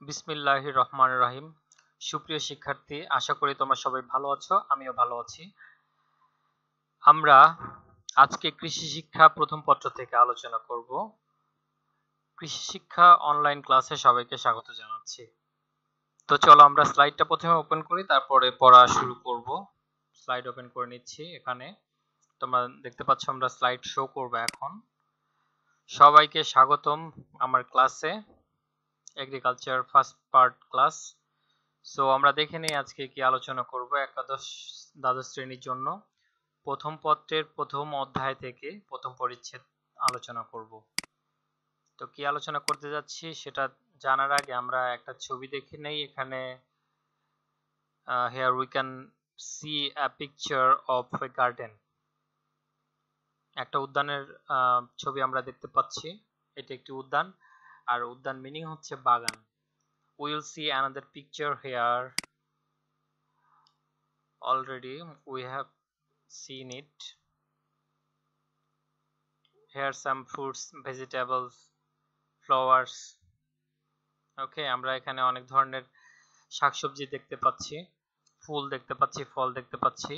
বিসমিল্লাহির রহমানির রহিম। সুপ্রিয় শিক্ষার্থী, আশা করি তোমরা সবাই ভালো আছো, আমিও ভালো আছি। আমরা আজকে কৃষি শিক্ষা প্রথম পত্র থেকে আলোচনা করব। কৃষি শিক্ষা অনলাইন ক্লাসে সবাইকে স্বাগত জানাচ্ছি। তো চলো আমরা স্লাইডটা প্রথমে ওপেন করি, তারপরে পড়া শুরু করব। স্লাইড ওপেন করে নিচ্ছি। এখানে তোমরা দেখতে পাচ্ছ আমরা স্লাইড শো করব এখন। সবাইকে স্বাগতম আমার ক্লাসে, agriculture first part class. So আমরা দেখে নিই আজকে কি আলোচনা করব। একাদশ দ্বাদশ শ্রেণীর জন্য প্রথম পত্রের প্রথম অধ্যায় থেকে প্রথম পরিচ্ছেদ আলোচনা করব। তো কি আলোচনা করতে যাচ্ছি সেটা জানার আগে আমরা একটা ছবি দেখে নেই। এখানে here we can see a picture of a garden. একটা উদ্যানের ছবি আমরা দেখতে পাচ্ছি। এটা একটি উদ্যান, আর উদ্যান মিনিং হচ্ছে বাগান। We will see another picture here. Already we have seen it. Here some fruits, vegetables, flowers. ওকে, আমরা এখানে অনেক ধরনের শাকসবজি দেখতে পাচ্ছি, ফুল দেখতে পাচ্ছি, ফল দেখতে পাচ্ছি।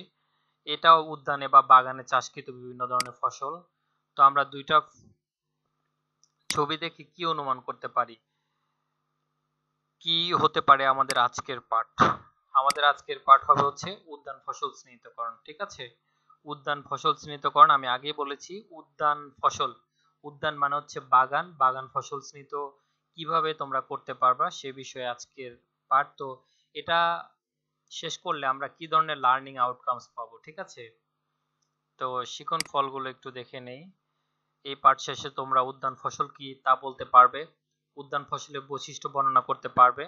এটাও উদ্যানে বা বাগানে চাষকৃত বিভিন্ন ধরনের ফসল। তো আমরা দুইটা ছবি দেখে কি অনুমান করতে পারি, কি হতে পারে আমাদের আজকের পাঠ? আমাদের আজকের পাঠ হবে হচ্ছে উদ্যান ফসল চিহ্নিতকরণ। ঠিক আছে, উদ্যান ফসল চিহ্নিতকরণ। আমি আগেই বলেছি উদ্যান ফসল, উদ্যান মানে হচ্ছে বাগান, বাগান ফসল চিহ্নিত কিভাবে তোমরা করতে পারবা সে বিষয়ে আজকের পাঠ। তো এটা শেষ করলে আমরা কি ধরনের লার্নিং আউটকামস পাবো, ঠিক আছে? তো শিখন ফলগুলো একটু দেখে নেই। এই পাঠ শেষে তোমরা উদ্যান ফসল কি তা বলতে পারবে, উদ্যান ফসলের বৈশিষ্ট্য বর্ণনা করতে পারবে,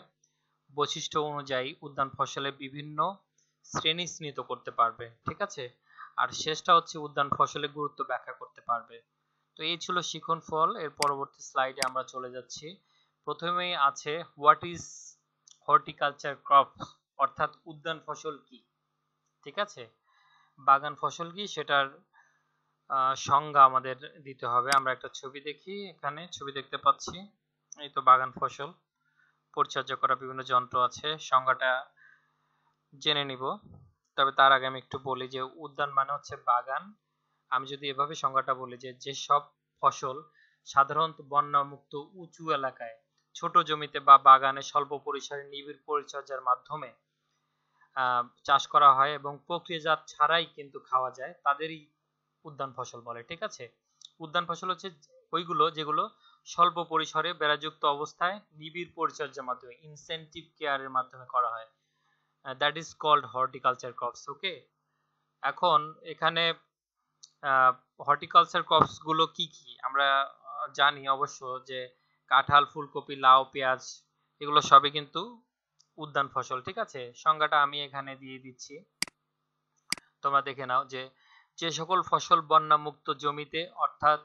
বৈশিষ্ট্য অনুযায়ী উদ্যান ফসলের বিভিন্ন শ্রেণী চিহ্নিত করতে পারবে, ঠিক আছে? আর শেষটা হচ্ছে উদ্যান ফসলের গুরুত্ব ব্যাখ্যা করতে পারবে। তো এই ছিল শিখন ফল। এর পরবর্তী স্লাইডে আমরা চলে যাচ্ছি। প্রথমেই আছে হোয়াট ইজ হর্টিকালচার ক্রপস, অর্থাৎ উদ্যান ফসল কি। ঠিক আছে, বাগান ফসল কি সেটার সংজ্ঞা আমাদের দিতে হবে। আমরা একটা ছবি দেখি, এখানে ছবি দেখতে পাচ্ছি, এই তো বাগান ফসল, পরিচর্যা করা বিভিন্ন যন্ত্র আছে। সংজ্ঞাটা জেনে নিব, তবে তার আগে আমি একটু বলি যে উদ্যান মানে হচ্ছে বাগান। আমি যদি এভাবে সংজ্ঞাটা বলি যে যেসব ফসল সাধারণত বন্যামুক্ত উঁচু এলাকায়, ছোট জমিতে বা বাগানে স্বল্প পরিসরে নিবিড় পরিচর্যার মাধ্যমে চাষ করা হয় এবং প্রক্রিয়াজাত ছাড়াই কিন্তু খাওয়া যায়, তাদেরই উদ্যান ফসল বলে। ঠিক আছে, উদ্যান ফসল হচ্ছে ওইগুলো যেগুলো স্বল্প পরিসরে বেড়াযুক্ত অবস্থায় নিবিড় পরিচর্যার মাধ্যমে, ইনসেন্টিভ কেয়ারের মাধ্যমে করা হয়। That is called horticulture crops. Okay, এখন এখানে হর্টিকালচার ক্রপস গুলো কি কি আমরা জানি অবশ্য, যে কাঁঠাল, ফুলকপি, লাউ, পেঁয়াজ, এগুলো সবই কিন্তু উদ্যান ফসল। ঠিক আছে, সংজ্ঞাটা আমি এখানে দিয়ে দিচ্ছি, তোমরা দেখে নাও। যে যে সকল ফসল বন্যামুক্ত জমিতে অর্থাৎ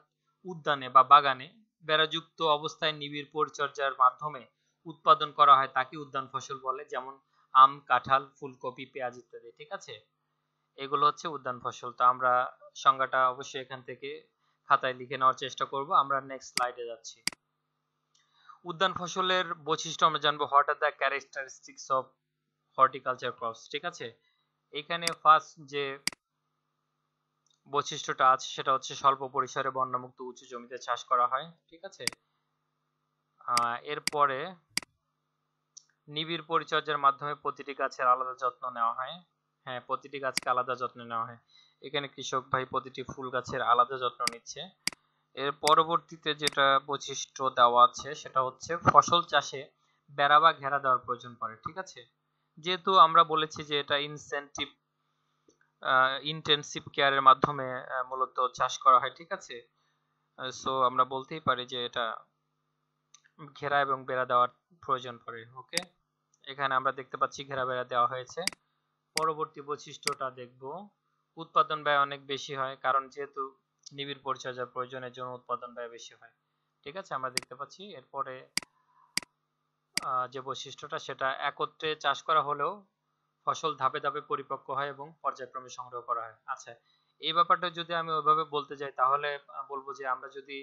উদ্যানে বা বাগানে বেড়াযুক্ত অবস্থায় নিবিড় পরিচর্যার মাধ্যমে উৎপাদন করা হয় তাকে উদ্যান ফসল বলে, যেমন আম, কাঁঠাল, ফুলকপি, পেঁয়াজ ইত্যাদি। ঠিক আছে, এগুলো হচ্ছে উদ্যান ফসল। তো আমরা সংজ্ঞাটা অবশ্যই এখান থেকে খাতায় লিখে নেওয়ার চেষ্টা করব। আমরা নেক্সট স্লাইডে যাচ্ছি। উদ্যান ফসলের বৈশিষ্ট্য আমরা জানবো, what are the characteristics of horticulture crops. ঠিক আছে, এখানে ফার্স্ট যে বৈশিষ্ট্যটা আছে সেটা হচ্ছে স্বল্প পরিসরে বন্যামুক্ত উঁচু জমিতে চাষ করা হয়। ঠিক আছে, এরপরে নিবিড় পরিচর্যার মাধ্যমে প্রতিটি গাছের আলাদা যত্ন নেওয়া হয়। হ্যাঁ, প্রতিটি গাছকে আলাদা যত্ন নেওয়া হয়। এখানে কৃষক ভাই প্রতিটি ফুল গাছের আলাদা যত্ন নিচ্ছে। এর পরবর্তীতে যেটা বৈশিষ্ট্য দেওয়া আছে সেটা হচ্ছে ফসল চাষে বেড়া বা ঘেরা দেওয়ার প্রয়োজন পড়ে। ঠিক আছে, যেহেতু আমরা বলেছি যে এটা ইন্টেনসিভ কেয়ারের মাধ্যমে মূলত চাষ করা হয়। ঠিক আছে, সো আমরা বলতেই পারি যে এটা ঘেরা এবং বেড়া দেওয়ার প্রয়োজন পড়ে। ওকে, এখানে আমরা দেখতে পাচ্ছি ঘেরা বেড়া দেওয়া হয়েছে। পরবর্তী বৈশিষ্ট্যটা দেখব, উৎপাদন ব্যয় অনেক বেশি হয়, কারণ যেহেতু নিবিড় পরিচর্যার প্রয়োজনের জন্য উৎপাদন ব্যয় বেশি হয়। ঠিক আছে, আমরা দেখতে পাচ্ছি। এরপরে যে বৈশিষ্ট্যটা সেটা একত্রে চাষ করা হলেও ফসল ধাপে ধাপে পরিপক্ক হয় এবং পর্যায়ক্রমে সংগ্রহ করা হয়। আচ্ছা, এই ব্যাপারটা যদি আমি ওইভাবে বলতে যাই তাহলে বলবো যে আমরা যদি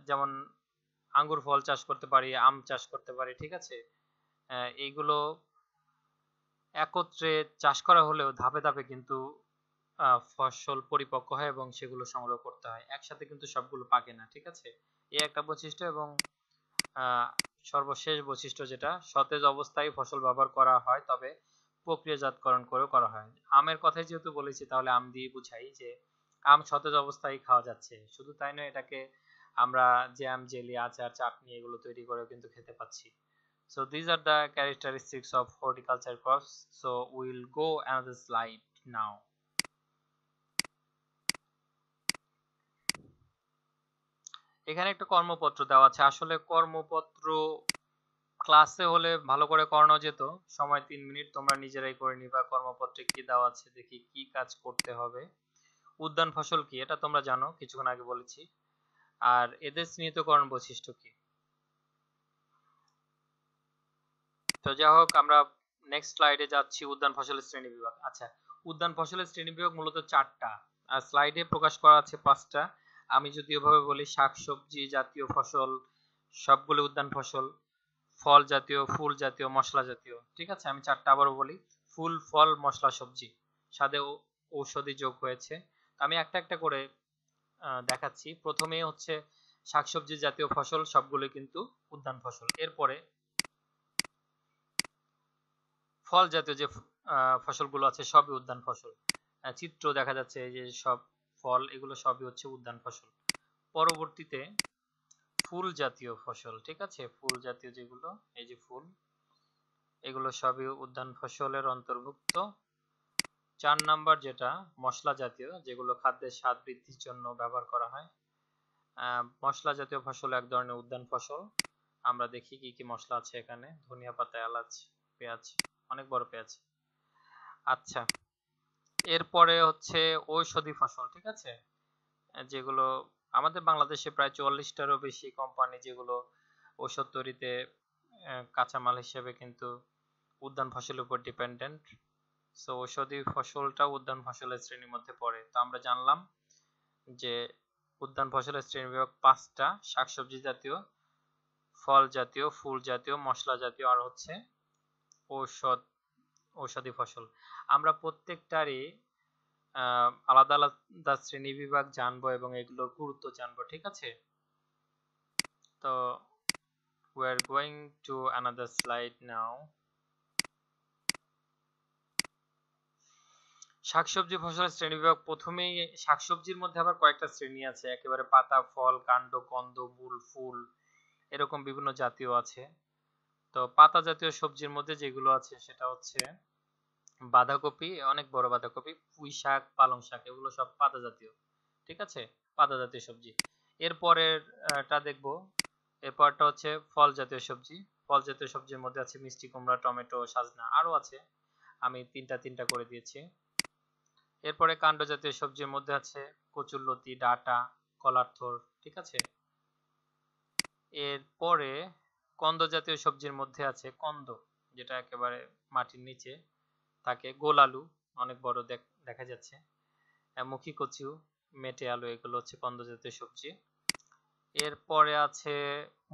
যেমন আঙ্গুর ফল চাষ করতে পারি, আম চাষ করতে পারি, ঠিক আছে। এইগুলো একত্রে চাষ করা হলেও ধাপে ধাপে কিন্তু ফসল পরিপক্ক হয় এবং সেগুলো সংগ্রহ করতে হয়, একসাথে কিন্তু সবগুলো পাকে না, ঠিক আছে। এই একটা বৈশিষ্ট্য। এবং আহ, সর্বশেষ বৈশিষ্ট্য যেটা, সতেজ অবস্থায় ফসল ব্যবহার করা হয়, তবে প্রক্রিয়াজাতকরণ করেও করা হয়। আমের কথাই যেহেতু বলেছি, তাহলে আম দিয়ে বুঝাই যে আম সতেজ অবস্থায় খাওয়া যাচ্ছে। শুধু তাই নয়, এটাকে আমরা জ্যাম, জেলি, আচার, চাটনি এগুলো তৈরি করেও কিন্তু খেতে পাচ্ছি। So these are the characteristics of horticulture crops. So we'll go another slide now. এখানে একটা কর্মপত্র দেওয়া আছে। আসলে কর্মপত্র ক্লাসে হলে ভালো করে করানো যেত। সময় 3 মিনিট, তোমরা নিজেরাই করে নিবা। কর্মপত্রে কি দেওয়া আছে দেখি, কি কাজ করতে হবে। উদ্যান ফসল কি এটা তোমরা জানো, কিছুক্ষণ আগে বলেছি। আর এদের চিহ্নিতকরণ বৈশিষ্ট্য কি। তো যাই হোক, আমরা নেক্সট স্লাইডে যাচ্ছি। উদ্যান ফসলের শ্রেণী বিভাগ। আচ্ছা, উদ্যান ফসলের শ্রেণী বিভাগ মূলত 4টা, আর স্লাইডে প্রকাশ করা আছে 5টা। আমি যদি ওভাবে বলি, শাকসবজি জাতীয় ফসল সবগুলো উদ্যান ফসল, ফল জাতীয়, ফুল জাতীয়, মশলা জাতীয়, ঠিক আছে। আমি 4টা আবারও বলি, ফুল, ফল, মশলা, সবজি, সাথে ঔষধি যোগ হয়েছে। আমি একটা একটা করে দেখাচ্ছি। প্রথমেই হচ্ছে শাকসবজি জাতীয় ফসল, সবগুলো কিন্তু উদ্যান ফসল। এরপরে ফল জাতীয় যে ফসলগুলো আছে সবই উদ্যান ফসল। চিত্র দেখা যাচ্ছে, এই যে সব ফল, এগুলো সবই হচ্ছে উদ্যান ফসল। পরবর্তীতে ফুল জাতীয় ফসল, ঠিক আছে, ফুল জাতীয় যেগুলো, এই যে ফুল, এগুলো সবই উদ্যান ফসলের অন্তর্ভুক্ত। 4 নাম্বার যেটা মশলা জাতীয়, যেগুলো খাদ্যের স্বাদ বৃদ্ধির জন্য ব্যবহার করা হয়। মশলা জাতীয় ফসল এক ধরনের উদ্যান ফসল। আমরা দেখি কি কি মশলা আছে এখানে। ধনিয়া পাতা, এলাচ, পেঁয়াজ, অনেক বড় পেঁয়াজ। আচ্ছা, এরপরে হচ্ছে ঔষধি ফসল, ঠিক আছে, যেগুলো আমাদের বাংলাদেশে প্রায় 44টারও বেশি কোম্পানি যেগুলো ঔষধ তৈরিতে কাঁচামাল হিসেবে কিন্তু উদ্যান ফসলের উপর ডিপেন্ডেন্ট। সো ঔষধি ফসলটা উদ্যান ফসলের শ্রেণীর মধ্যে পড়ে। তো আমরা জানলাম যে উদ্যান ফসলের শ্রেণীবিভাগ 5টা: শাকসবজি জাতীয়, ফল জাতীয়, ফুল জাতীয়, মশলা জাতীয়, আর হচ্ছে ঔষধি ফসল। আমরা প্রত্যেকটারই আলাদা আলাদা শ্রেণীবিভাগ জানবো এবং এগুলোর গুরুত্ব জানবো, ঠিক আছে। তো we are going to another slide now. শাকসবজি ফসলের শ্রেণীবিভাগ। প্রথমেই শাকসবজির মধ্যে আবার কয়েকটা শ্রেণী আছে, একেবারে পাতা, ফল, কাণ্ড, কন্দ, মূল, ফুল, এরকম বিভিন্ন জাতীয় আছে। তো পাতা জাতীয় সবজির মধ্যে যেগুলো আছে সেটা হচ্ছে বাঁধাকপি, অনেক বড় বাঁধাকপি, পুঁই শাক, পালং শাক, এগুলো সব পাতা জাতীয়, ঠিক আছে, পাতা জাতীয় সবজি। এরপরের টা দেখবো, এরপরটা হচ্ছে ফল জাতীয় সবজি। ফল জাতীয় সবজির মধ্যে আছে মিষ্টি কুমড়া, টমেটো, সাজনা, আরো আছে, আমি তিনটা তিনটা করে দিয়েছি। এরপরে কাণ্ড জাতীয় সবজির মধ্যে আছে কচুরলতি, ডাঁটা, কলার থোর, ঠিক আছে। এরপরে কন্দ জাতীয় সবজির মধ্যে আছে কন্দ, যেটা একেবারে মাটির নিচে থাকে, গোল আলু, অনেক বড় দেখা যাচ্ছে, মুখী কচু, মেটে আলু, এগুলো হচ্ছে কন্দ জাতীয় সবজি। এরপরে আছে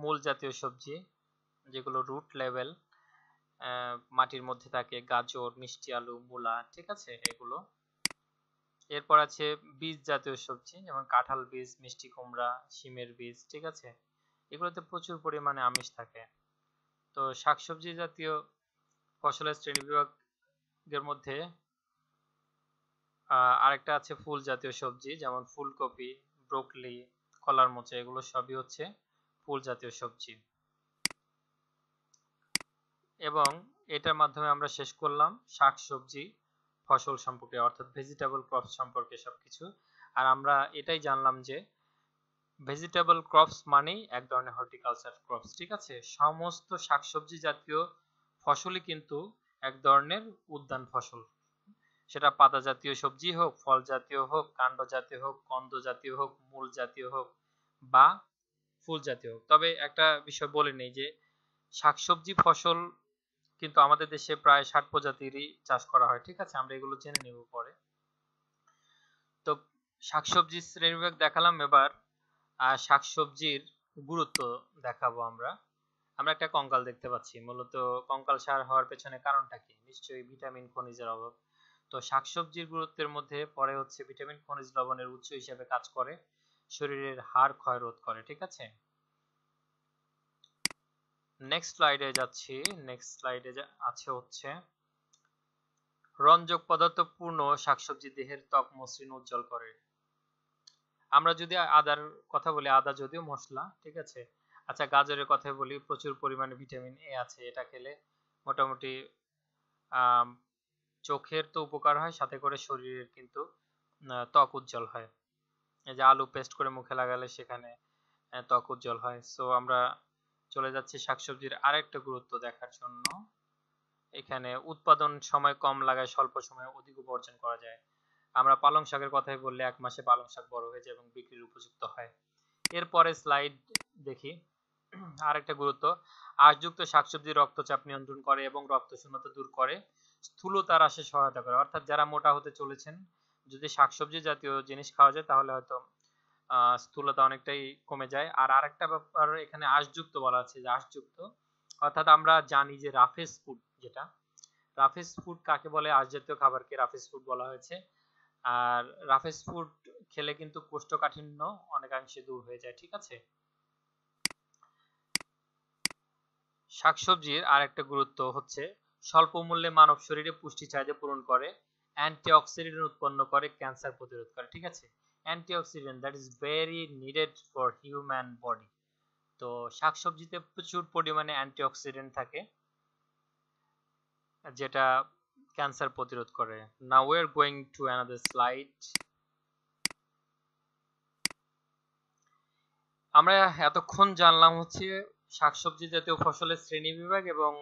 মূল জাতীয় সবজি, যেগুলো রুট লেভেল, মাটির মধ্যে থাকে, গাজর, মিষ্টি আলু, মূলা, ঠিক আছে, এগুলো। এরপর আছে বীজ জাতীয় সবজি, যেমন কাঁঠাল বীজ, মিষ্টি কুমড়া, শিমের বীজ, ঠিক আছে, এগুলোতে প্রচুর পরিমাণে আমিষ থাকে। তো শাকসবজি জাতীয় ফসলের শ্রেণীবিভাগের মধ্যে আরেকটা আছে ফুল জাতীয় সবজি, যেমন ফুলকপি, ব্রোকলি, কলার মোচা, এগুলো সবই হচ্ছে ফুল জাতীয় সবজি। এবং এটার মাধ্যমে আমরা শেষ করলাম শাকসবজি ফসল সম্পর্কে, অর্থাৎ ভেজিটেবল ক্রপস সম্পর্কে সবকিছু। আর আমরা এটাই জানলাম যে ভেজিটেবল ক্রপস মানেই এক ধরনের হর্টিকালচার ক্রপস, ঠিক আছে। সমস্ত শাকসবজি জাতীয় ফসলই কিন্তু এক ধরনের উদ্যান ফসল, সেটা পাতা জাতীয় সবজি হোক, ফল জাতীয় হোক, কাণ্ড জাতীয় হোক, কন্দ জাতীয় হোক, মূল জাতীয় হোক, বা ফুল জাতীয় হোক। তবে একটা বিষয় বলে নেই যে শাকসবজি ফসল কিন্তু আমাদের দেশে প্রায় 60 প্রজাতিরই চাষ করা হয়, ঠিক আছে, আমরা এগুলো জেনে নেব পরে। তো শাকসবজি শ্রেণীবিভাগ দেখালাম। এবার শাকসবজির গুরুত্ব দেখাবো আমরা। আমরা একটা কঙ্কাল দেখতে পাচ্ছি, মূলত কঙ্কাল সার হওয়ার পেছনে কারণটা কি? নিশ্চয়ই ভিটামিন খনিজের অভাব। তো শাকসবজির গুরুত্বের মধ্যে পড়ে হচ্ছে ভিটামিন খনিজ লবণের উৎস হিসেবে কাজ করে, শরীরের হাড় ক্ষয় রোধ করে। ঠিক আছে, নেক্সট স্লাইডে যাচ্ছি। নেক্সট স্লাইডে আছে হচ্ছে রঞ্জক পদার্থ পূর্ণ শাকসবজি দেহের ত্বক মসৃণ উজ্জ্বল করে। আমরা যদি আদার কথা বলি, আদা যদিও মশলা, ঠিক আছে। আচ্ছা, গাজরের কথা বলি, প্রচুর পরিমাণে ভিটামিন এ আছে, এটা খেলে মোটামুটি চোখের তো উপকার হয়, সাথে করে শরীরের কিন্তু ত্বক উজ্জ্বল হয়। এই যে আলু পেস্ট করে মুখে লাগালে সেখানে ত্বক উজ্জ্বল হয়। সো আমরা চলে যাচ্ছি শাকসবজির আরেকটা গুরুত্ব দেখার জন্য। এখানে উৎপাদন সময় কম লাগায় স্বল্প সময়ে অধিক উপার্জন করা যায়। আমরা পালং শাকের কথাই বললে 1 মাসে পালং শাক বড় হয়ে যায় এবং বিক্রির উপযুক্ত হয়। এরপরে স্লাইড দেখি। আরেকটা গুরুত্ব, আঁশযুক্ত শাকসবজি রক্তচাপ নিয়ন্ত্রণ করে এবং রক্ত শূন্যতা দূর করে, স্থূলতা হ্রাসে সহায়তা করে। অর্থাৎ যারা মোটা হতে চলেছেন, যদি শাকসবজি জাতীয় জিনিস খাওয়া যায় তাহলে হয়তো স্থূলতা অনেকটাই কমে যায়। আর আরেকটা ব্যাপার এখানে আঁশযুক্ত বলা আছে, যে আঁশযুক্ত অর্থাৎ আমরা জানি যে রাফেজ ফুড, যেটা রাফেজ ফুড কাকে বলে, আঁশ জাতীয় খাবারকে রাফেজ ফুড বলা হয়েছে। আর রাফেজ ফুড খেলে কিন্তু কোষ্ঠকাঠিন্য অনেকাংশে দূর হয়ে যায়। ঠিক আছে, শাকসবজির আরেকটা গুরুত্ব হচ্ছে স্বল্প মূল্যে মানব শরীরে পুষ্টি চাহিদা পূরণ করে, অ্যান্টিঅক্সিডেন্ট উৎপন্ন করে, ক্যান্সার প্রতিরোধ করে। ঠিক আছে, antioxidant that is very needed for human body. তো শাকসবজিতে প্রচুর পরিমাণে অ্যান্টিঅক্সিডেন্ট থাকে, যেটা ক্যান্সার প্রতিরোধ করে। Now we are going to another slide. আমরা এতক্ষণ জানলাম হচ্ছে শাকসবজি জাতীয় ফসলের শ্রেণীবিভাগ এবং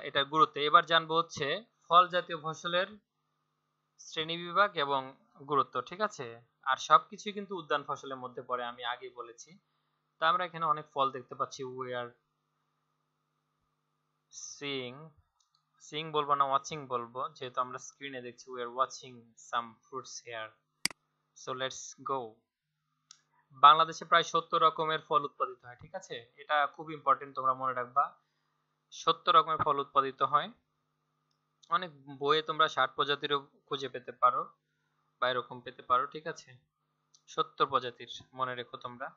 এটার গুরুত্ব। এবার জানবো হচ্ছে ফল জাতীয় ফসলের শ্রেণীবিভাগ এবং গুরুত্ব। ঠিক আছে, আর সবকিছুই কিন্তু উদ্যান ফসলের মধ্যে পড়ে, আমি আগেই বলেছি। তা আমরা এখানে অনেক ফল দেখতে পাচ্ছি। উই আর সিইং, সিইং বলবো না, ওয়াচিং বলবো, যেহেতু আমরা স্ক্রিনে দেখছি। We are watching some fruits here, so let's go. বাংলাদেশে প্রায় 70 রকমের ফল উৎপাদিত হয়। ঠিক আছে, এটা খুব ইম্পর্টেন্ট, তোমরা মনে রাখবা। 70 রকমের ফল উৎপাদিত হয়। অনেক বইয়ে তোমরা 60 প্রজাতিরও খুঁজে পেতে পারো বা এরকম পেতে পারো। ঠিক আছে, 70 প্রজাতির মনে রেখো তোমরা।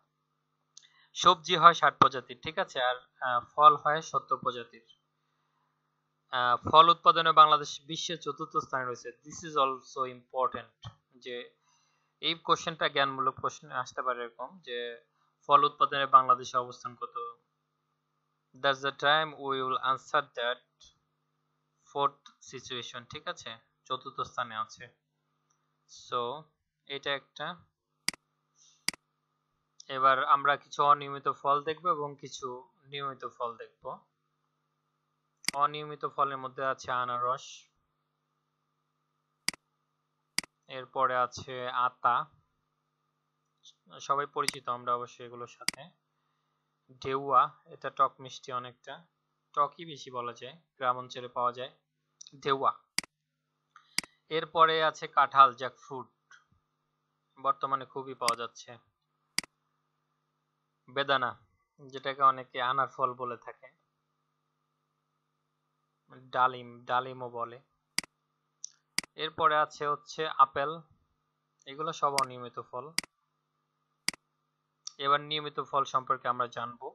সবজি হয় 60 প্রজাতির, ঠিক আছে, আর ফল হয় 70 প্রজাতির। ফল উৎপাদনে বাংলাদেশ বিশ্বের 4র্থ স্থানে রয়েছে। দিস ইজ অলসো ইম্পর্টেন্ট, যে এই কোশ্চেনটা জ্ঞানমূলক প্রশ্ন আসতে পারে এরকম, যে ফল উৎপাদনে বাংলাদেশের অবস্থান কত। That's the time we will answer that. 4th situation, ঠিক আছে, 4র্থ স্থানে আছে। সো এটা একটা। এবার আমরা কিছু অনিয়মিত ফল দেখব এবং কিছু নিয়মিত ফল দেখব। অনিয়মিত ফলের মধ্যে আছে আনারস, এরপরে আছে আতা, সবাই পরিচিত আমরা অবশ্যই এগুলোর সাথে। ঢেউয়া, এটা টক মিষ্টি, অনেকটা টকই বেশি বলা যায়, গ্রাম অঞ্চলে পাওয়া যায় ঢেউয়া। এরপরে আছে কাঁঠাল, জ্যাকফ্রুট, বর্তমানে খুবই পাওয়া যাচ্ছে। বেদানা, যেটাকে অনেকে আনার ফল বলে থাকে। ডালিম, ডালিমও বলে। এরপরে আছে হচ্ছে আপেল, এগুলো সব অনিয়মিত ফল। এবার নিয়মিত ফল সম্পর্কে আমরা জানবো।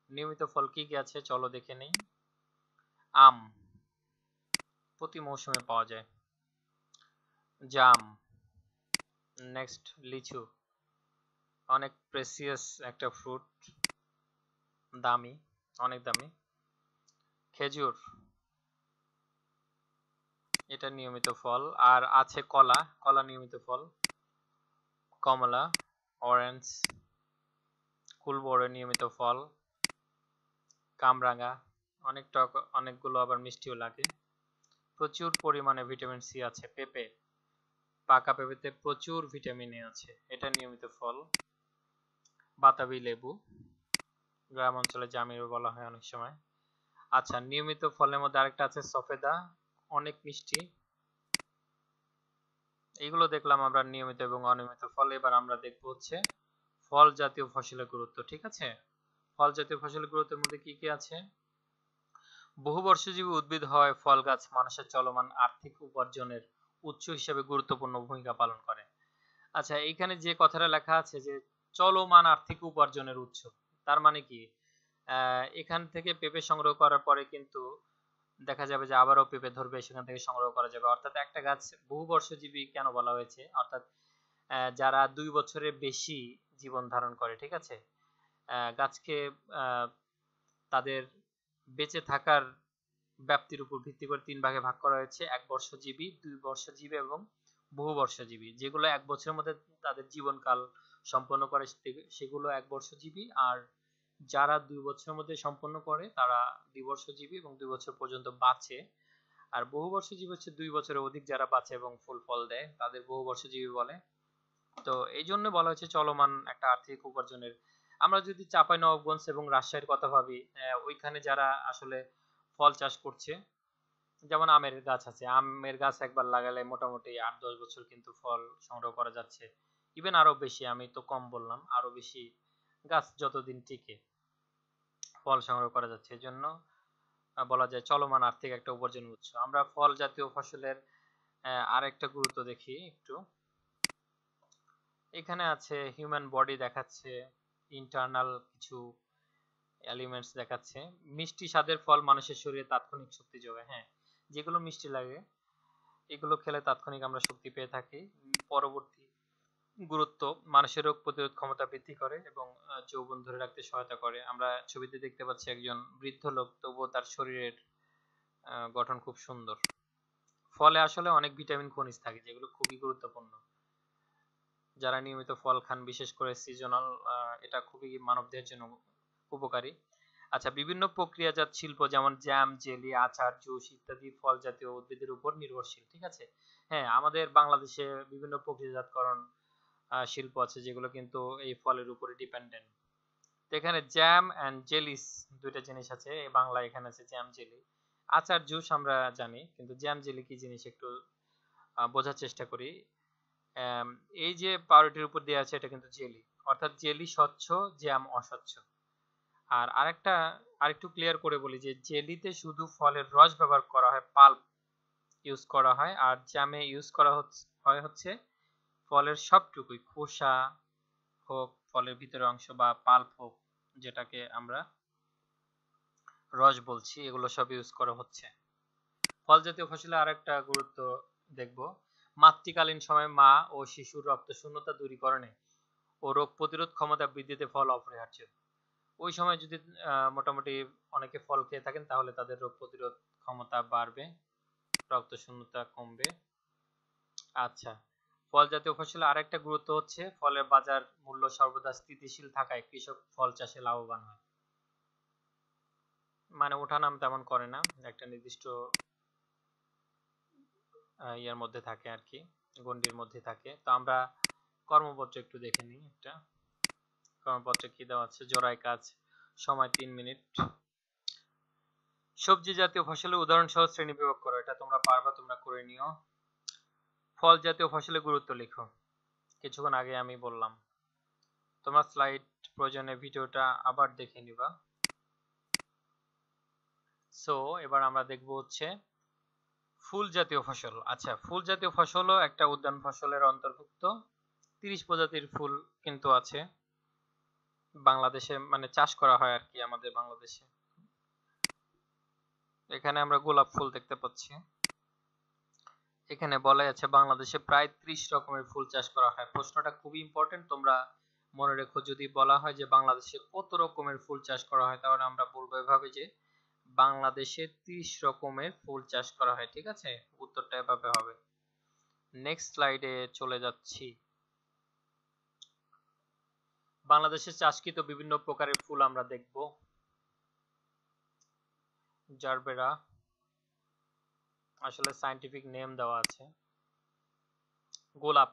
নিয়মিত ফল কি কি আছে চলো দেখে নেই। আম, প্রতি মৌসুমে পাওয়া যায়। জাম, নেক্সট লিচু, অনেক প্রেসিয়াস একটা ফ্রুট, দামি, অনেক দামি। খেজুর, এটা নিয়মিত ফল। আর আছে কলা, কলা নিয়মিত ফল। কমলা, অরেঞ্জ, কুলবড় নিয়মিত ফল। কামরাঙা, অনেক টক, অনেকগুলো আবার মিষ্টিও লাগে। প্রচুর পরিমাণে ভিটামিন সি আছে। পেঁপে, পাকা পেঁপেতে প্রচুর ভিটামিন এ আছে, এটা নিয়মিত ফল। বাতাবি লেবু, গ্রাম অঞ্চলে জামিরও বলা হয় অনেক সময়। আচ্ছা, নিয়মিত ফলের মধ্যে আরেকটা আছে সফেদা, অনেক মিষ্টি। এইগুলো দেখলাম আমরা নিয়মিত এবং অনিয়মিত ফল। এবার আমরা দেখবো হচ্ছে ফল জাতীয় ফসলের গুরুত্ব, ঠিক আছে। ফল জাতীয় ফসলের গুরুত্বের মধ্যে কি কি আছে? বহুবর্ষজীবী উদ্ভিদ হয় ফল গাছ মানুষের চলমান আর্থিক উপার্জনের উৎস হিসেবে গুরুত্বপূর্ণ ভূমিকা পালন করে। আচ্ছা, এইখানে যে কথাটা লেখা আছে যে চলমান আর্থিক উপার্জনের উৎস, তার মানে কি এখান থেকে পেঁপে সংগ্রহ করার পরে কিন্তু দেখা যাবে যে আবারও পেঁপে ধরবে, সেখান থেকে সংগ্রহ করা যাবে। অর্থাৎ একটা গাছ বহুবর্ষজীবী কেন বলা হয়েছে? অর্থাৎ যারা 2 বছরের বেশি জীবন ধারণ করে, ঠিক আছে, গাছকে তাদের বেঁচে থাকার ব্যাপ্তির উপর ভিত্তি করে 3 ভাগে ভাগ করা হয়েছে: 1 বর্ষজীবী, 2 বর্ষজীবী এবং বহু বর্ষজীবী। যেগুলো 1 বছরের মধ্যে তাদের জীবনকাল সম্পন্ন করে সেগুলো 1 বর্ষজীবী, আর যারা 2 বছরের মধ্যে সম্পন্ন করে তারা 2 বর্ষজীবী এবং 2 বছর পর্যন্ত বাঁচে। আর বহু বর্ষজীবী হচ্ছে 2 বছরের অধিক যারা বাঁচে এবং ফুল ফল দেয় তাদের বহু বর্ষজীবী বলে। তো এই জন্য বলা হচ্ছে চলমান একটা আর্থিক উপার্জনের। আমরা যদি চাঁপাইনবাবগঞ্জ এবং রাজশাহীর কথা ভাবি, ওইখানে যারা আসলে ফল চাষ করছে, যেমন আমের গাছ আছে, আমের গাছ একবার লাগালে মোটামুটি 8-10 বছর কিন্তু ফল সংগ্রহ করা যাচ্ছে। ইভেন আরো বেশি, আমি তো কম বললাম, আরো বেশি গাছ যতদিন টিকে ফল সংগ্রহ করা যাচ্ছে। এজন্য বলা যায় চলমান আর্থিক একটা উপার্জনের উৎস। আমরা ফল জাতীয় ফসলের আরেকটা গুরুত্ব দেখি একটু। এখানে আছে হিউম্যান বডি দেখাচ্ছে, ইন্টারনাল কিছু এলিমেন্টস দেখাচ্ছে। মিষ্টি স্বাদের ফল মানুষের শরীরে তাৎক্ষণিক শক্তি যোগায়। হ্যাঁ, যেগুলো মিষ্টি লাগে এগুলো খেলে তাৎক্ষণিক আমরা শক্তি পেয়ে থাকি। পরবর্তী গুরুত্ব, মানুষের রোগ প্রতিরোধ ক্ষমতা বৃদ্ধি করে এবং যৌবন ধরে রাখতে সহায়তা করে। আমরা ছবিতে দেখতে পাচ্ছি একজন বৃদ্ধ লোক, তবুও তার শরীরের গঠন খুব সুন্দর। ফলে আসলে অনেক ভিটামিন খনিজ থাকে যেগুলো খুবই গুরুত্বপূর্ণ। যারা নিয়মিত ফল খান, বিশেষ করে সিজনাল, এটা খুবই মানবদেহের জন্য উপকারী। আচ্ছা, বিভিন্ন প্রক্রিয়াজাত শিল্প যেমন জ্যাম, জেলি, আচার, জুস ইত্যাদি ফল জাতীয় উদ্ভিদের উপর নির্ভরশীল, ঠিক আছে। হ্যাঁ, আমাদের বাংলাদেশে বিভিন্ন প্রক্রিয়াজাতকরণ শিল্প আছে যেগুলো কিন্তু এই ফলের উপরে ডিপেন্ডেন্ট। তো এখানে জ্যাম এন্ড জেলিস দুইটা জিনিস আছে, বাংলা এখানে আছে জ্যাম জেলি। আচার জুস আমরা জানি, কিন্তু জ্যাম জেলি কি জিনিস একটু বোঝার চেষ্টা করি। এই যে পাউরুটির উপর দেওয়া আছে এটা কিন্তু জেলি, অর্থাৎ জেলি স্বচ্ছ, জ্যাম অস্বচ্ছ। আর আরেকটু ক্লিয়ার করে বলি যে জেলিতে শুধু ফলের রস ব্যবহার করা হয়, পাল্প ইউজ করা হয়, আর জ্যামে ইউজ করা হয় হচ্ছে ফলের সবটুকুই, খোসা হোক, ফলের ভিতরের অংশ বা পাল্প হোক, যেটাকে আমরা রস বলছি, এগুলো সব ইউজ করা হচ্ছে। ফল জাতীয় ফসলের আরেকটা গুরুত্ব দেখব। মাতৃকালীন সময়ে মা ও শিশুর রক্ত শূন্যতা দূরীকরণে ও রোগ প্রতিরোধ ক্ষমতা বৃদ্ধিতে ফল অপরিহার্য। ওই সময় যদি মোটামুটি অনেকে ফল খেয়ে থাকেন তাহলে তাদের রোগ প্রতিরোধ ক্ষমতা বাড়বে, রক্ত শূন্যতা কমবে। আচ্ছা, ফল জাতীয় ফসলের আরেকটা গুরুত্ব হচ্ছে ফলের বাজার মূল্য সর্বদা স্থিতিশীল থাকায় কৃষক ফল চাষে লাভবান হয়। মানে ওঠানাম তেমন করে না, একটা নির্দিষ্ট ইয়ার মধ্যে থাকে আর কি, গণ্ডির মধ্যে থাকে। তো আমরা কর্মপত্র একটু দেখে নিই। একটা কর্মপত্রে কি দেওয়া আছে? জোড়ায় কাজ, সময় 3 মিনিট। সবজি জাতীয় ফসলের উদাহরণ সহ শ্রেণী বিভাগ করো, এটা তোমরা পারবা, তোমরা করে নিও। ফল জাতীয় ফসলের গুরুত্ব লিখো, কিছুক্ষণ আগে আমি বললাম। তোমার স্লাইড প্রয়োজনে ভিডিওটা আবার দেখে নিবা। সো এবার আমরা দেখব হচ্ছে ফুল জাতীয় ফসল। আচ্ছা, ফুল জাতীয় ফসলও একটা উদ্যান ফসলের অন্তর্ভুক্ত। 30 প্রজাতির ফুল কিন্তু আছে বাংলাদেশে, মানে চাষ করা হয় আর কি আমাদের বাংলাদেশে। এখানে আমরা গোলাপ ফুল দেখতে পাচ্ছি। এখানে বলা আছে বাংলাদেশে প্রায় 30 রকমের ফুল চাষ করা হয়। প্রশ্নটা খুবই ইম্পর্টেন্ট, তোমরা মনে রেখো। যদি বলা হয় যে বাংলাদেশে কত রকমের ফুল চাষ করা হয়, তাহলে আমরা বলবো এভাবে যে বাংলাদেশে 30 রকমের ফুল চাষ করা হয়, ঠিক আছে। উত্তরটা এভাবে হবে। নেক্সট স্লাইডে চলে যাচ্ছি। বাংলাদেশে চাষকৃত বিভিন্ন প্রকারের ফুল আমরা দেখব। জারবেরা, আসলে সায়েন্টিফিক নেম দেওয়া আছে। গোলাপ,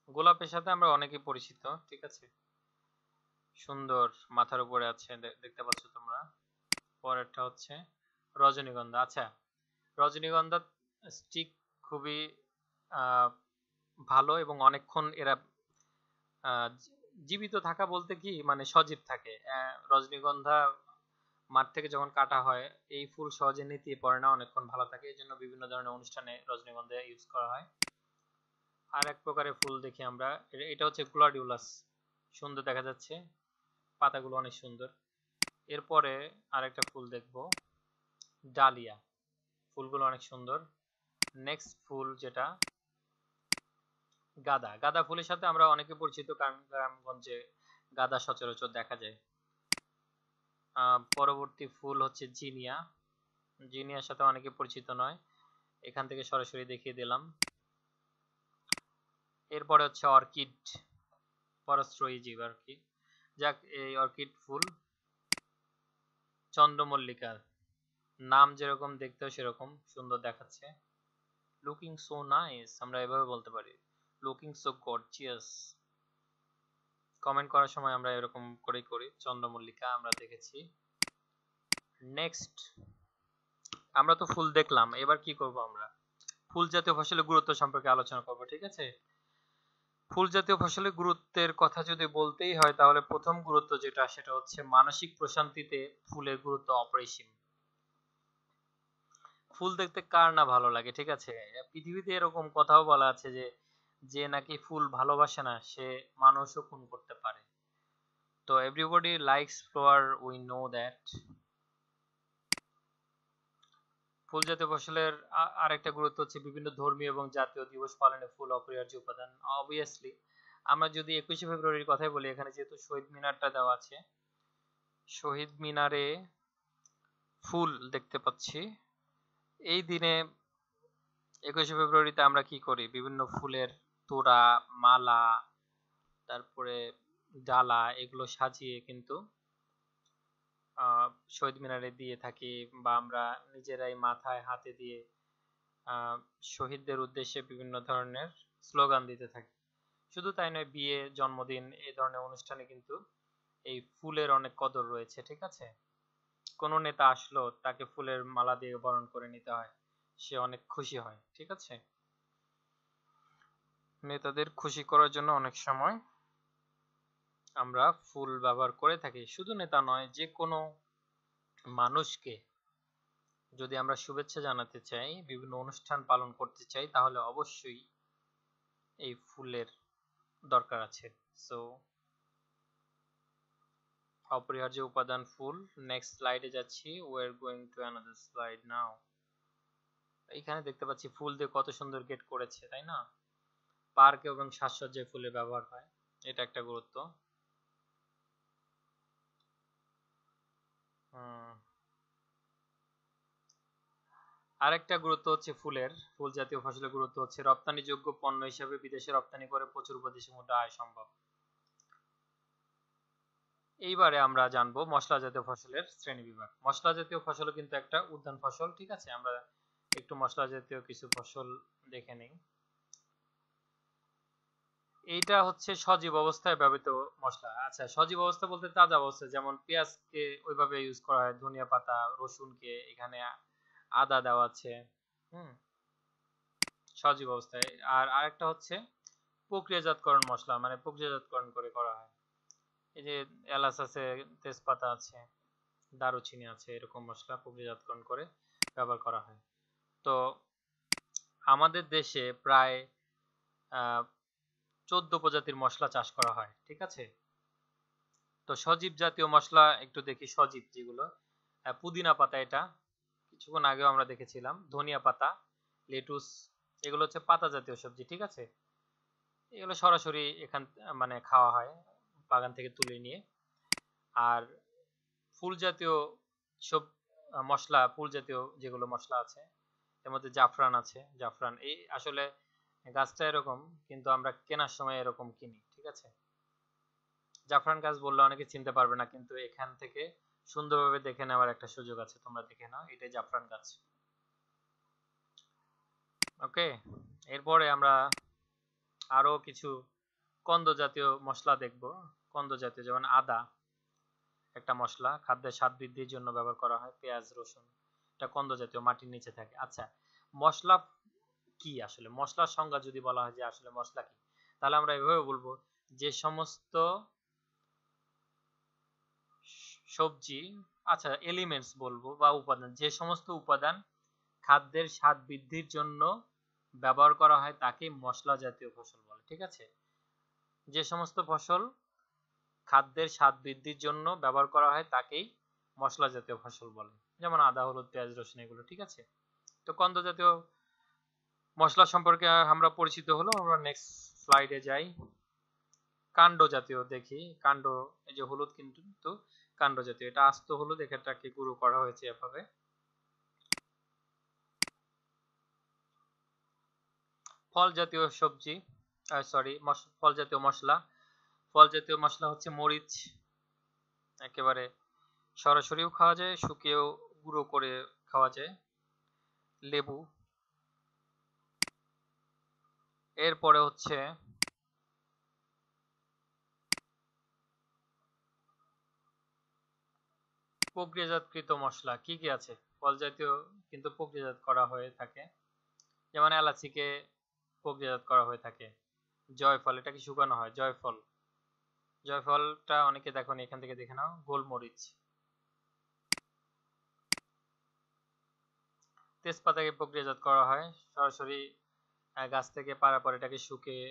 গোলাপের সাথে আমরা অনেকেই পরিচিত, ঠিক আছে। সুন্দর মাথার উপরে আছে, দেখতে পাচ্ছ তোমরা। পরেরটা হচ্ছে রজনীগন্ধা। আচ্ছা, রজনীগন্ধা স্টিক খুবই ভালো এবং অনেকক্ষণ এরা জীবিত থাকা বলতে কি মানে সজীব থাকে। রজনীগন্ধা মাঠ থেকে যখন কাটা হয় এই ফুল সহজে নেতিয়ে পড়ে না, অনেকক্ষণ ভালো থাকে, এই জন্য বিভিন্ন ধরনের অনুষ্ঠানে রজনীগন্ধা ইউজ করা হয়। আর এক প্রকারের ফুল দেখি আমরা, এটা হচ্ছে গ্লাডিওলাস, সুন্দর দেখা যাচ্ছে, পাতাগুলো অনেক সুন্দর। এরপরে আরেকটা ফুল দেখব, ডালিয়া, ফুলগুলো অনেক সুন্দর। নেক্সট ফুল যেটা গাঁদা, গাঁদা ফুলের সাথে আমরা অনেকে পরিচিত, কারণ গ্রামগঞ্জে গাঁদা সচরাচর দেখা যায়। পরবর্তী ফুল হচ্ছে জিনিয়া, জিনিয়ার সাথে অনেকে পরিচিত নয়, এখান থেকে সরাসরি দেখিয়ে দিলাম। এরপরে হচ্ছে অর্কিড, পরাশ্রয়ী জীব আর কি। যাক, এই অর্কিড ফুল চন্দ্রমল্লিকা, নাম যেরকম দেখতেও সেরকম সুন্দর দেখাচ্ছে। লুকিং সো নাইস, আমরা এভাবে বলতে পারি, লুকিং সো গর্জিয়াস। কমেন্ট করার সময় আমরা এরকম করেই করি, চন্দ্রমল্লিকা আমরা দেখেছি। নেক্সট, আমরা তো ফুল দেখলাম, এবার কি করব, আমরা ফুল জাতীয় ফসলের গুরুত্ব সম্পর্কে আলোচনা করব, ঠিক আছে। ফুল জাতীয় ফসলের গুরুত্বের কথা যদি বলতেই হয়, তাহলে প্রথম গুরুত্ব যেটা, সেটা হচ্ছে মানসিক প্রশান্তিতে ফুলের গুরুত্ব অপরিসীম। ফুল দেখতে কার না ভালো লাগে, ঠিক আছে। পৃথিবীতে এরকম কথাও বলা আছে যে যে নাকি ফুল ভালোবাসে না সে মানুষও খুন করতে পারে। তো everybody likes flower, we know that. ফুল জাতীয় ফসলের আরেকটা গুরুত্ব হচ্ছে বিভিন্ন ধর্মীয় এবং জাতীয় দিবস পালনে ফুল অপরিহার্য উপাদান। অবভিয়াসলি আমরা যদি 21শে ফেব্রুয়ারির কথাই বলি, এখানে যেহেতু শহীদ মিনারটা দেওয়া আছে, শহীদ মিনারে ফুল দেখতে পাচ্ছি। এই দিনে 21শে ফেব্রুয়ারিতে আমরা কি করি, বিভিন্ন ফুলের তোড়া, মালা, তারপরে ডালা, এগুলো সাজিয়ে কিন্তু শহীদ মিনারে দিয়ে থাকি, বা আমরা নিজেরাই মাথায় হাতে দিয়ে শহীদদের উদ্দেশ্যে বিভিন্ন ধরনের স্লোগান দিতে থাকি। শুধু তাই নয়, বিয়ে, জন্মদিন, এই ধরনের অনুষ্ঠানে কিন্তু এই ফুলের অনেক কদর রয়েছে, ঠিক আছে। কোনো নেতা আসলো, তাকে ফুলের মালা দিয়ে বরণ করে নিতে হয়, সে অনেক খুশি হয়, ঠিক আছে। নেতাদের খুশি করার জন্য অনেক সময় আমরা ফুল ব্যবহার করে থাকি। শুধু নেতা নয়, যে কোনো মানুষকে যদি আমরা শুভেচ্ছা জানাতে চাই, বিভিন্ন অনুষ্ঠান পালন করতে চাই, তাহলে অবশ্যই এই ফুলের দরকার আছে। সো অপরিহার্য উপাদান ফুল। নেক্সট স্লাইডে যাচ্ছি, we are going to another slide now। এখানে দেখতে পাচ্ছি ফুল দিয়ে কত সুন্দর গেট করেছে, তাই না। পার্ক এবং সাজসজ্জায় ফুলের ব্যবহার হয়, এটা একটা গুরুত্ব। আরেকটা গুরুত্ব হচ্ছে ফুলের, ফুল জাতীয় ফসলের গুরুত্ব হচ্ছে রপ্তানিযোগ্য পণ্য হিসেবে বিদেশে রপ্তানি করে প্রচুর বৈদেশিক মুদ্রা আয় সম্ভব। এইবারে আমরা জানবো মশলা জাতীয় ফসলের শ্রেণীবিভাগ। মশলা জাতীয় ফসলও কিন্তু একটা উদ্যান ফসল, ঠিক আছে। আমরা একটু মশলা জাতীয় কিছু ফসল দেখে নিই। এইটা হচ্ছে সজীব অবস্থায় ব্যবহৃত মশলা। আচ্ছা, সজীব অবস্থা বলতে তাজা অবস্থা, যেমন পেঁয়াজকে ওইভাবে ইউজ করা হয়, ধনিয়া পাতা, রসুনকে, এখানে আদা দেওয়া আছে, সজীব অবস্থায়। আর আরেকটা হচ্ছে প্রক্রিয়াজাতকরণ মশলা, মানে প্রক্রিয়াজাতকরণ করে করা হয়। এই যে এলাচ আছে, তেজপাতা আছে, দারুচিনি আছে, এরকম মশলা প্রক্রিয়াজাতকরণ করে ব্যবহার করা হয়। তো আমাদের দেশে প্রায় 14 প্রজাতির মশলা চাষ করা হয়, ঠিক আছে। তো সজীব জাতীয় মশলা একটু দেখি, সজীব যেগুলো, পুদিনা পাতা, এটা কিছুক্ষণ আগেও আমরা দেখেছিলাম, ধনিয়া পাতা, লেটুস, এগুলো হচ্ছে পাতা জাতীয় সবজি, ঠিক আছে। এগুলো সরাসরি এখান মানে খাওয়া হয় বাগান থেকে তুলে নিয়ে। আর ফুল জাতীয় সব মশলা, ফুল জাতীয় যেগুলো মশলা আছে, এর মধ্যে জাফরান আছে। জাফরান এই আসলে গাছটা এরকম, কিন্তু আমরা কেনার সময় এরকম কিনি, ঠিক আছে। জাফরান গাছ বললে অনেকে চিনতে পারবে না, কিন্তু এখান থেকে সুন্দরভাবে দেখে নেওয়ার একটা সুযোগ আছে, তোমরা দেখে নাও, এটাই জাফরান গাছ। ওকে, এরপরে আমরা আরো কিছু কন্দ জাতীয় মশলা দেখব। কন্দ জাতীয় যেমন আদা একটা মশলা, খাদ্যের স্বাদ বৃদ্ধির জন্য ব্যবহার করা হয়। পেঁয়াজ, রসুন, এটা কন্দ জাতীয়, মাটির নিচে থাকে। আচ্ছা, মশলা কি আসলে, মশলার সংজ্ঞা যদি বলা হয় যে আসলে মশলা কি, তাহলে আমরা এভাবে বলবো যে সমস্ত সবজি, আচ্ছা এলিমেন্টস বলবো বা উপাদান, যে সমস্ত উপাদান খাদ্যের স্বাদ বৃদ্ধির জন্য ব্যবহার করা হয় তাকে মশলা জাতীয় ফসল বলে। ঠিক আছে, যে সমস্ত ফসল খাদ্যের স্বাদ বৃদ্ধির জন্য ব্যবহার করা হয় তাকেই মশলা জাতীয় ফসল বলে, যেমন আদা, হলুদ, পেঁয়াজ, রসুন এগুলো। ঠিক আছে, তো কন্দ জাতীয় মশলা সম্পর্কে আমরা পরিচিত হলো। আমরা নেক্সট স্লাইডে যাই। কাণ্ড জাতীয় দেখি। কাণ্ড, এই যে হলুদ কিন্তু কাণ্ড জাতীয়, এটা আস্ত হলুদ, এটাকে গুঁড়ো করা হয়েছে এভাবে। ফল জাতীয় সবজি, সরি, ফল জাতীয় মশলা। ফল জাতীয় মশলা হচ্ছে মরিচ, একেবারে সরাসরিও খাওয়া যায়, শুকিয়েও গুঁড়ো করে খাওয়া যায়। লেবু, এরপরে হচ্ছে প্রক্রিয়াজাতকৃত মশলা। কি কি আছে? ফল জাতীয় কিন্তু প্রক্রিয়াজাত করা হয়ে থাকে, যেমন এলাচিকে প্রক্রিয়াজাত করা হয়ে থাকে। জয়ফল, এটা কি শুকানো হয়? জয়ফল, জয়ফলটা অনেকে দেখো এখান থেকে দেখে নাও। গোলমরিচ, তেজপাতাকে প্রক্রিয়াজাত করা হয়, সরাসরি গাছ থেকে পাড়ার পর এটাকে শুকিয়ে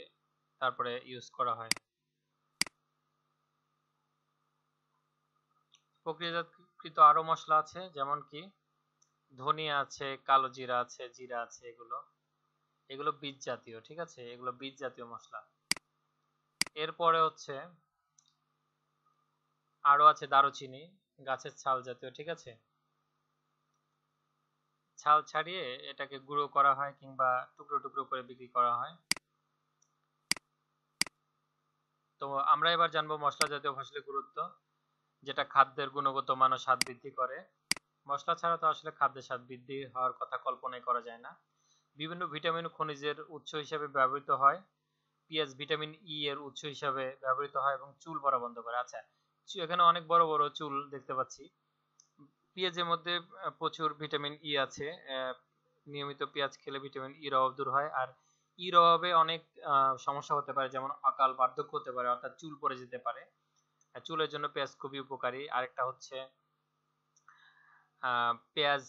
তারপরে ইউজ করা হয়। প্রক্রিয়াজাতকৃত আরো মশলা আছে, যেমন কি ধনিয়া আছে, কালো জিরা আছে, জিরা আছে, এগুলো এগুলো বীজ জাতীয়। ঠিক আছে, এগুলো বীজ জাতীয় মশলা। এরপরে হচ্ছে আরো আছে দারুচিনি, গাছের ছাল জাতীয়। ঠিক আছে, ছাল ছাড়িয়ে এটাকে গুঁড়ো করা হয় কিংবা টুকরো টুকরো করে বিক্রি করা হয়। তো আমরা এবার জানবো মশলা জাতীয় ফসলের গুরুত্ব, যেটা খাদ্যের গুণগত মান ও স্বাদ বৃদ্ধি করে। মশলা ছাড়া তো আসলে খাদ্যের স্বাদ বৃদ্ধি হওয়ার কথা কল্পনাই করা যায় না। বিভিন্ন ভিটামিন ও খনিজের উৎস হিসেবে ব্যবহৃত হয়। পেঁয়াজ ভিটামিন ই এর উৎস হিসেবে ব্যবহৃত হয় এবং চুল পড়া বন্ধ করে। আচ্ছা, এখানে অনেক বড় বড় চুল দেখতে পাচ্ছি। পেঁয়াজের মধ্যে প্রচুর ভিটামিন ই আছে। নিয়মিত পেঁয়াজ খেলে ভিটামিন ইর অভাব দূর হয়। আর ইর অভাবে অনেক সমস্যা হতে পারে, যেমন অকাল বার্ধক্য হতে পারে, অর্থাৎ চুল পড়ে যেতে পারে। চুলের জন্য পেঁয়াজ খুবই উপকারী। আরেকটা হচ্ছে পেঁয়াজ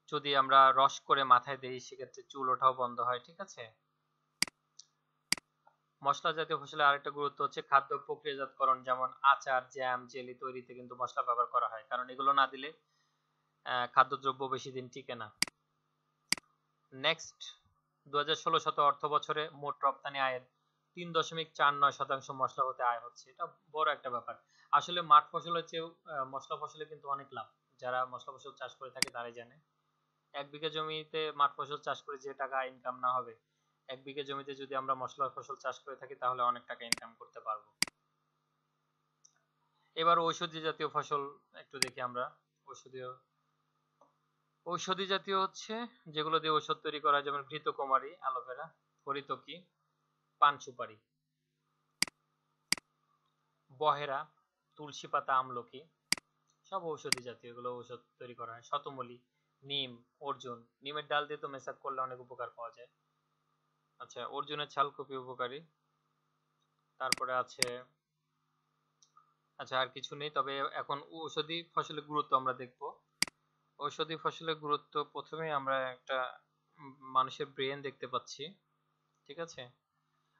যদি আমরা রস করে মাথায় দিই সেক্ষেত্রে চুল ওঠাও বন্ধ হয়। ঠিক আছে, মশলা জাতীয় ফসলের আরেকটা গুরুত্ব হচ্ছে খাদ্য প্রক্রিয়াজাতকরণ, যেমন আচার, জ্যাম, জেলি তৈরিতে কিন্তু মশলা ব্যবহার করা হয়, কারণ এগুলো না দিলে খাদ্যদ্রব্য বেশি দিন টিকে না। নেক্সট, 2016-17 অর্থ বছরে মোট রপ্তানি আয়ের 3.49% মশলা হতে আয় হচ্ছে। এটা বড় একটা ব্যাপার। আসলে মাঠ ফসলের চেয়েও মশলা ফসলে কিন্তু অনেক লাভ। যারা মশলা ফসল চাষ করে থাকে তারাই জানে। 1 বিঘা জমিতে মাঠ ফসল চাষ করে যে টাকা ইনকাম না হবে, 1 বিঘা জমিতে যদি আমরা মশলা ফসল চাষ করে থাকি তাহলে অনেক টাকা ইনকাম করতে পারবো। এবার ঔষধি জাতীয় ফসল একটু দেখি আমরা। ঔষধি জাতীয় হচ্ছে যেগুলো দিয়ে ঔষধ তৈরি করা হয়, যেমন ঘৃতকুমারী, অ্যালোভেরা, হরিতকি, পান সুপারি। বহেরা, তুলসী পাতা, আমলকি, সব ঔষধি জাতীয়, এগুলো ঔষধ তৈরি করা হয়। শতমূলী, নিম, অর্জুন, নিমের ডাল দিয়ে তো মেসাক করলে অনেক উপকার পাওয়া যায়। আচ্ছা, অর্জুনের ছাল খুবই উপকারী। তারপরে আছে, আচ্ছা আর কিছু নেই, তবে এখন ঔষধি ফসলের গুরুত্ব আমরা দেখব। ঔষধি ফসলের গুরুত্ব, প্রথমে আমরা একটা মানুষের ব্রেন দেখতে পাচ্ছি। ঠিক আছে,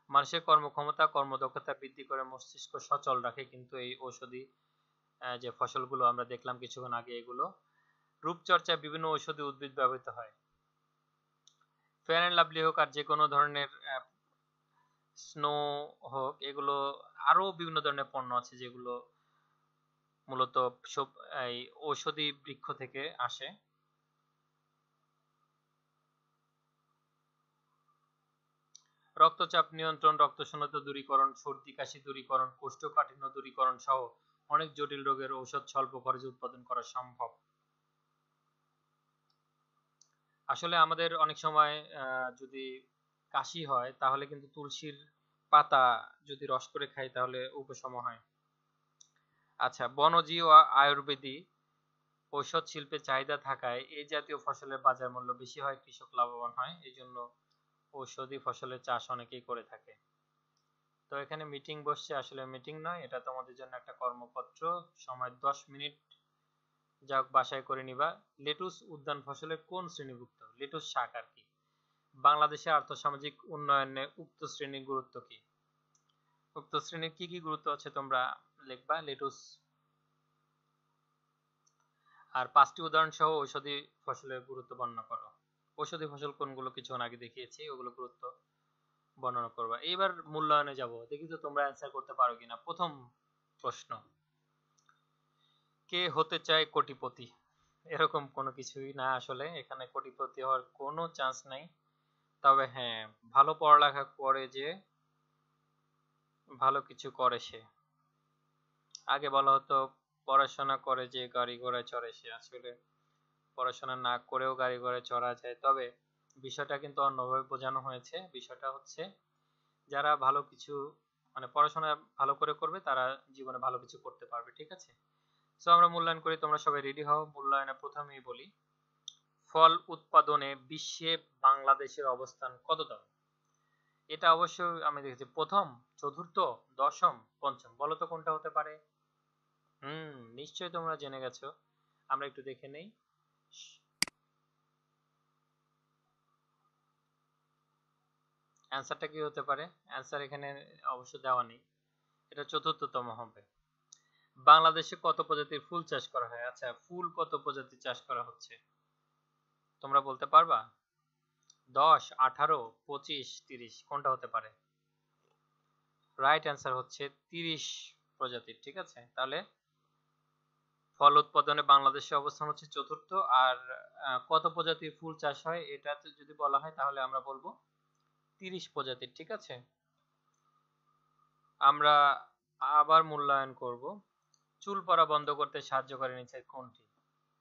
মানুষের কর্মক্ষমতা, কর্মদক্ষতা বৃদ্ধি করে, মস্তিষ্ক সচল রাখে কিন্তু এই ঔষধি যে ফসলগুলো আমরা দেখলাম কিছুক্ষণ আগে, এগুলো রূপচর্চায় বিভিন্ন ঔষধি উদ্ভিদ ব্যবহৃত হয়। ফেয়ার অ্যান্ড লাভলি হোক আর যে কোনো ধরনের স্নো হোক, এগুলো আরো বিভিন্ন ধরনের পণ্য আছে যেগুলো মূলত সব এই ঔষধি বৃক্ষ থেকে আসে। রক্তচাপ নিয়ন্ত্রণ, রক্তশূন্যতা দূরীকরণ, সর্দি কাশি দূরীকরণ, কোষ্ঠকাঠিন্য দূরীকরণ সহ অনেক জটিল রোগের ঔষধ স্বল্প খরচে উৎপাদন করা সম্ভব। আসলে আমাদের অনেক সময় যদি কাশি হয় তাহলে কিন্তু তুলসীর পাতা যদি রস করে খাই তাহলে উপশম হয়। আচ্ছা, বনজি ও আয়ুর্বেদী ঔষধ শিল্পের চাহিদা থাকায় এই জাতীয় ফসলের বাজার মূল্য বেশি হয়, কৃষক লাভবান হয়। এই জন্য ঔষধি ফসলের চাষ অনেকেই করে থাকে। তো এখানে মিটিং বসছে, আসলে মিটিং নয়, এটা তোমাদের জন্য একটা কর্মপত্র, সময় 10 মিনিট, যাক বাসায় করে নিবা। লেটুস উদ্যান ফসলের কোন শ্রেণীভুক্ত? লেটুস শাক আর কি। বাংলাদেশের আর্থসামাজিক উন্নয়নে উক্ত শ্রেণীর গুরুত্ব কি? উক্ত শ্রেণীর কি কি গুরুত্ব আছে তোমরা লিখবা লেটুস। আর 5টি উদাহরণ সহ ঔষধি ফসলের গুরুত্ব বর্ণনা করো। ঔষধি ফসল কোনগুলো কিছুক্ষণ আগে দেখিয়েছি, ওগুলো গুরুত্ব বর্ণনা করবা। এইবার মূল্যায়নে যাব, দেখি তো তোমরা অ্যান্সার করতে পারো কিনা। প্রথম প্রশ্ন, কে হতে চায় কোটিপতি? এরকম কোনো কিছুই না, আসলে এখানে কোটিপতি হওয়ার কোনো চান্স নাই। তবে হ্যাঁ, ভালো পড়ালেখা করে যে ভালো কিছু করে সে। আগে বলা হতো পড়াশোনা করে যে গাড়ি ঘোড়ায় চড়ে সে, আসলে পড়াশোনা না করেও গাড়ি ঘোড়ায় চড়া যায়। তবে বিষয়টা কিন্তু অন্যভাবে বোঝানো হয়েছে। বিষয়টা হচ্ছে যারা ভালো কিছু মানে পড়াশোনা ভালো করে করবে তারা জীবনে ভালো কিছু করতে পারবে, ঠিক আছে। সো আমরা মূল্যায়ন করি, তোমরা সবাই রেডি হও। মূল্যায়নে প্রথমেই বলি, ফল উৎপাদনে বিশ্বে বাংলাদেশের অবস্থান কততম? এটা অবশ্যই আমি দেখেছি প্রথম, চতুর্থ, দশম, পঞ্চম। বলো তো কোনটা হতে পারে? নিশ্চয়ই তোমরা জেনে গেছো। আমরা একটু দেখে নেই। অ্যান্সারটা কি হতে পারে? অ্যান্সার এখানে অবশ্য দেওয়া নেই, এটা চতুর্থতম হবে। বাংলাদেশে কত প্রজাতির ফুল চাষ করা হয়? আচ্ছা, ফুল কত প্রজাতির চাষ করা হচ্ছে তোমরা বলতে পারবা? 10, 18, 25, 30, কোনটা হতে পারে? রাইট অ্যান্সার হচ্ছে 30 প্রজাতির, ঠিক আছে। তাহলে ফল উৎপাদনে বাংলাদেশের অবস্থান হচ্ছে চতুর্থ। আর কত প্রজাতির ফুল চাষ হয় এটা যদি বলা হয় তাহলে আমরা বলবো 30 প্রজাতির, ঠিক আছে। আমরা আবার মূল্যায়ন করব, চুল পড়া বন্ধ করতে সাহায্য করে নিচে কোনটি?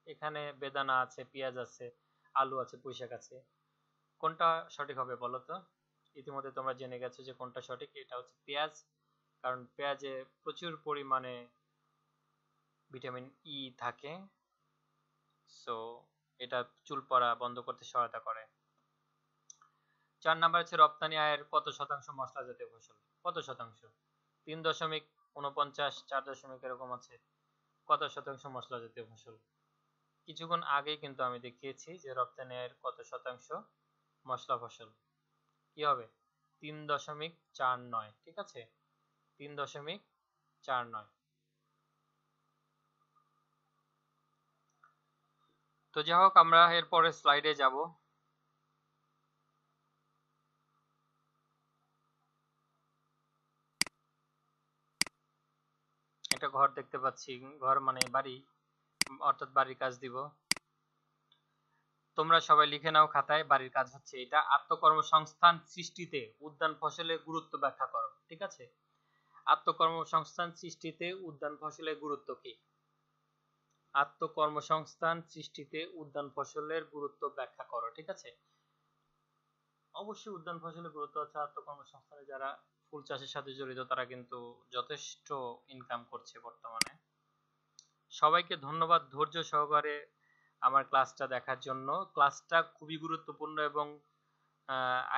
এখানে বেদানা আছে, পেঁয়াজ আছে, আলু আছে, পুঁইশাক আছে। কোনটা সঠিক হবে বলো তো? ইতিমধ্যে তোমরা জেনে গেছো যে কোনটা সঠিক, এটা হচ্ছে পেঁয়াজ। কারণ পেঁয়াজে প্রচুর পরিমাণে ভিটামিন ই থাকে, সো এটা চুল পড়া বন্ধ করতে সহায়তা করে। 4 নাম্বার হচ্ছে রপ্তানি আয়ের কত শতাংশ মশলা জাতীয় ফসল? কত শতাংশ? 3.49, 4 এরকম আছে। কত শতাংশ মশলা জাতীয় ফসল? কিছুক্ষণ আগেই কিন্তু আমি দেখিয়েছি যে রপ্তানি আয়ের কত শতাংশ মশলা ফসল। কি হবে? 3.49, ঠিক আছে, 3.49। তো যাই হোক, আমরা এরপরে স্লাইডে যাব। একটা ঘর দেখতে পাচ্ছি, ঘর মানে বাড়ি, অর্থাৎ বাড়ির কাজ দিব। তোমরা সবাই লিখে নাও খাতায়, বাড়ির কাজ হচ্ছে এটা, আত্মকর্মসংস্থান সৃষ্টিতে উদ্যান ফসলের গুরুত্ব ব্যাখ্যা করো, ঠিক আছে। আত্মকর্মসংস্থান সৃষ্টিতে উদ্যান ফসলের গুরুত্ব কি? আত্মকর্মসংস্থান সৃষ্টিতে উদ্যান ফসলের গুরুত্ব ব্যাখ্যা করো, ঠিক আছে। অবশ্যই উদ্যান ফসলের গুরুত্ব আছে আত্মকর্মসংস্থানে। যারা ফুল চাষের সাথে জড়িত তারা কিন্তু যথেষ্ট ইনকাম করছে বর্তমানে। সবাইকে ধন্যবাদ ধৈর্য সহকারে আমার ক্লাসটা দেখার জন্য। ক্লাসটা খুবই গুরুত্বপূর্ণ এবং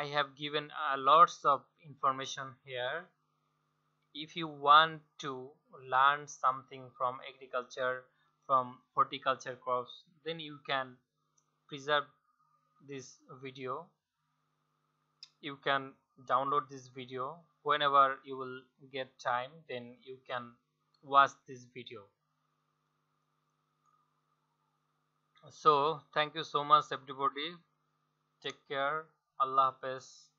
I have given lots of information here. If you want to learn something from agriculture, from horticulture crops, then you can preserve this video. You can download this video whenever you will get time, then you can watch this video. So thank you so much everybody, take care, Allah Hafiz.